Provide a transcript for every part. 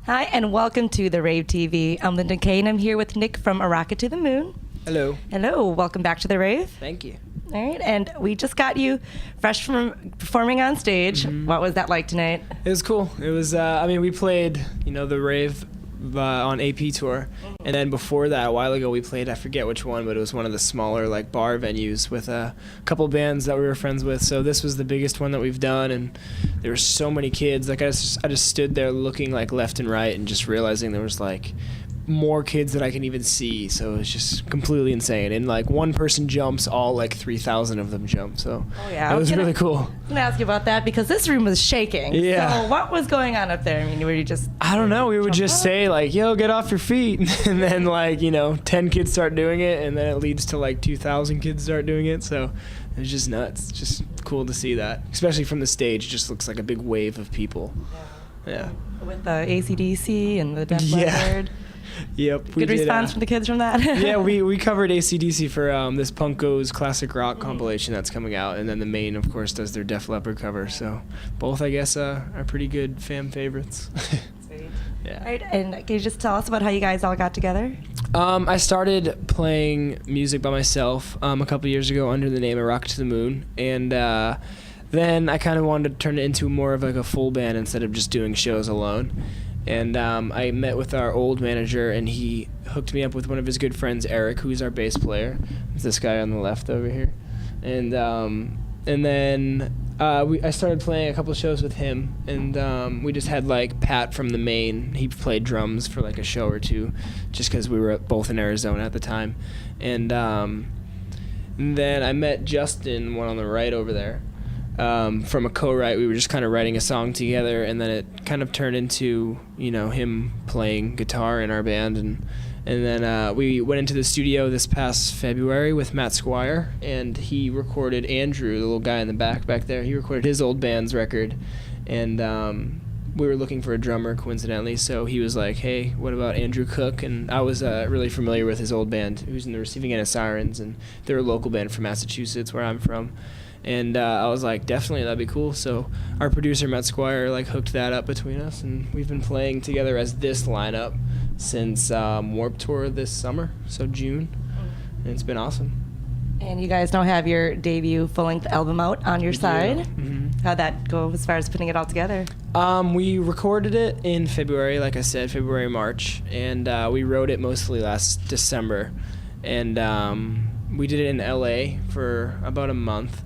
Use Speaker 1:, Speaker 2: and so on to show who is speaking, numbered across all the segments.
Speaker 1: Hi, and welcome to the Rave TV. I'm Linda Kay, and I'm here with Nick from A Rocket to the Moon.
Speaker 2: Hello.
Speaker 1: Hello, welcome back to the Rave.
Speaker 2: Thank you.
Speaker 1: All right, and we just got you fresh from performing on stage.
Speaker 2: Mm-hmm.
Speaker 1: What was that like tonight?
Speaker 2: It was cool. It was, we played, the Rave on AP tour. And then before that, a while ago, we played, I forget which one, but it was one of the smaller, bar venues with a couple bands that we were friends with. So this was the biggest one that we've done, and there were so many kids. I just stood there looking, left and right and just realizing there was, more kids than I can even see, so it was just completely insane. And one person jumps, all 3,000 of them jump. So it was really cool.
Speaker 1: I'm gonna ask you about that because this room was shaking.
Speaker 2: Yeah.
Speaker 1: So what was going on up there? I mean, were you just?
Speaker 2: I don't know. We would just say "Yo, get off your feet," and then 10 kids start doing it, and then it leads to 2,000 kids start doing it. So it was just nuts. It's just cool to see that, especially from the stage. It just looks like a big wave of people. Yeah.
Speaker 1: With the AC/DC and the Def Leppard.
Speaker 2: Yep.
Speaker 1: Good response from the kids from that.
Speaker 2: Yeah, we covered AC/DC for this Punko's classic rock compilation that's coming out, and then the Main, of course, does their Def Leppard cover. So both, I guess, are pretty good fan favorites.
Speaker 1: Sweet.
Speaker 2: Yeah.
Speaker 1: All right, and can you just tell us about how you guys all got together?
Speaker 2: I started playing music by myself a couple years ago under the name of Rocket to the Moon, and then I kind of wanted to turn it into more of a full band instead of just doing shows alone. And I met with our old manager, and he hooked me up with one of his good friends, Eric, who's our bass player. It's this guy on the left over here. And then I started playing a couple shows with him, and we just had Pat from the Main. He played drums for a show or two, just because we were both in Arizona at the time. And then I met Justin, one on the right over there. From a co-write, we were just kind of writing a song together, and then it kind of turned into him playing guitar in our band, and then we went into the studio this past February with Matt Squire, and he recorded Andrew, the little guy in the back there. He recorded his old band's record, and we were looking for a drummer coincidentally, so he was like, "Hey, what about Andrew Cook?" And I was really familiar with his old band, who's in the Receiving End of Sirens, and they're a local band from Massachusetts, where I'm from. And I was like, definitely, that'd be cool. So our producer, Matt Squire, hooked that up between us, and we've been playing together as this lineup since Warped Tour this summer, so June, and it's been awesome.
Speaker 1: And you guys now have your debut full-length album out on your side.
Speaker 2: Mm-hmm.
Speaker 1: How'd that go as far as putting it all together?
Speaker 2: We recorded it in February, like I said, February, March, and we wrote it mostly last December. And we did it in LA for about a month.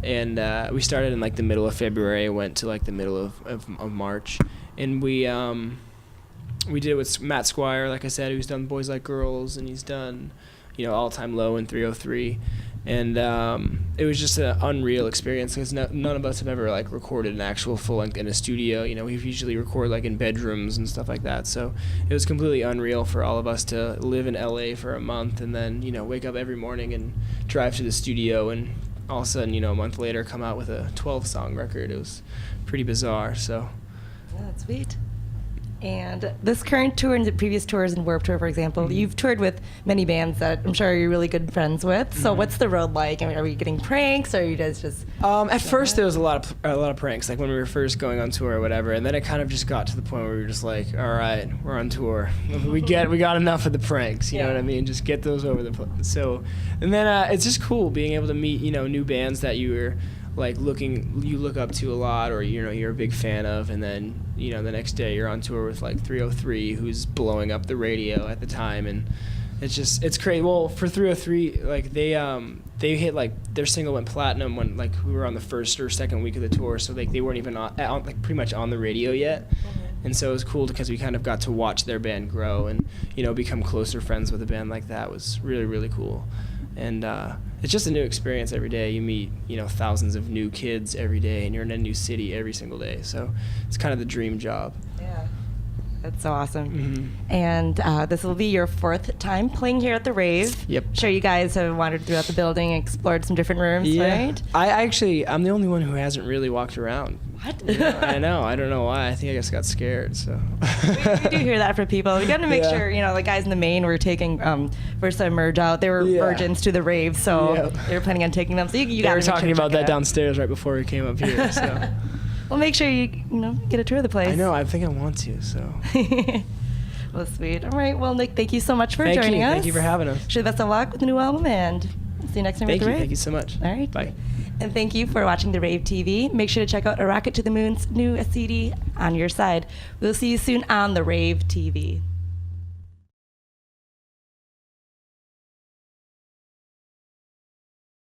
Speaker 2: And we started in the middle of February, went to the middle of March, and we did it with Matt Squire, like I said, who's done Boys Like Girls, and he's done All Time Low and 303, and it was just an unreal experience because none of us have ever recorded an actual full length in a studio. We usually record in bedrooms and stuff like that, so it was completely unreal for all of us to live in LA for a month and then wake up every morning and drive to the studio and all of a sudden, a month later, come out with a 12-song record. It was pretty bizarre, so.
Speaker 1: Yeah, that's sweet. And this current tour and the previous tours and Warped Tour, for example, you've toured with many bands that I'm sure you're really good friends with. So what's the road like? I mean, are we getting pranks, or are you guys just...
Speaker 2: At first, there was a lot of pranks, when we were first going on tour or whatever, and then it kind of just got to the point where we were just like, all right, we're on tour. we got enough of the pranks, you know what I mean? Just get those over the place. So, and then it's just cool being able to meet, new bands that you were... you look up to a lot, or you're a big fan of, and then the next day you're on tour with 303, who's blowing up the radio at the time, and it's crazy. Well, for 303, they hit their single went platinum when we were on the first or second week of the tour, so they weren't even on pretty much on the radio yet. And so it was cool because we kind of got to watch their band grow and become closer friends with a band like that. Was really, really cool. And it's just a new experience every day. You meet, thousands of new kids every day, and you're in a new city every single day. So it's kind of the dream job.
Speaker 1: Yeah, that's so awesome.
Speaker 2: Mm-hmm.
Speaker 1: And this will be your fourth time playing here at the Rave.
Speaker 2: Yep.
Speaker 1: I'm sure you guys have wandered throughout the building and explored some different rooms, right?
Speaker 2: I'm the only one who hasn't really walked around.
Speaker 1: What?
Speaker 2: I know. I don't know why. I think I just got scared. So
Speaker 1: we do hear that from people. We got to make sure, the guys in the Main were taking first time merge out. They were virgins to the Rave, so they were planning on taking them. So you
Speaker 2: they were talking about that downstairs right before we came up here. So
Speaker 1: Well, make sure you get a tour of the place.
Speaker 2: I know. I think I want to. So.
Speaker 1: Well, sweet. All right. Well, Nick, thank you so much for joining us.
Speaker 2: Thank you for having us.
Speaker 1: Wish you the best of luck with the new album, and see you next time at the Rave.
Speaker 2: Thank you so much.
Speaker 1: All right.
Speaker 2: Bye.
Speaker 1: And thank you for watching the Rave TV. Make sure to check out A Rocket to the Moon's new CD, On Your Side. We'll see you soon on the Rave TV.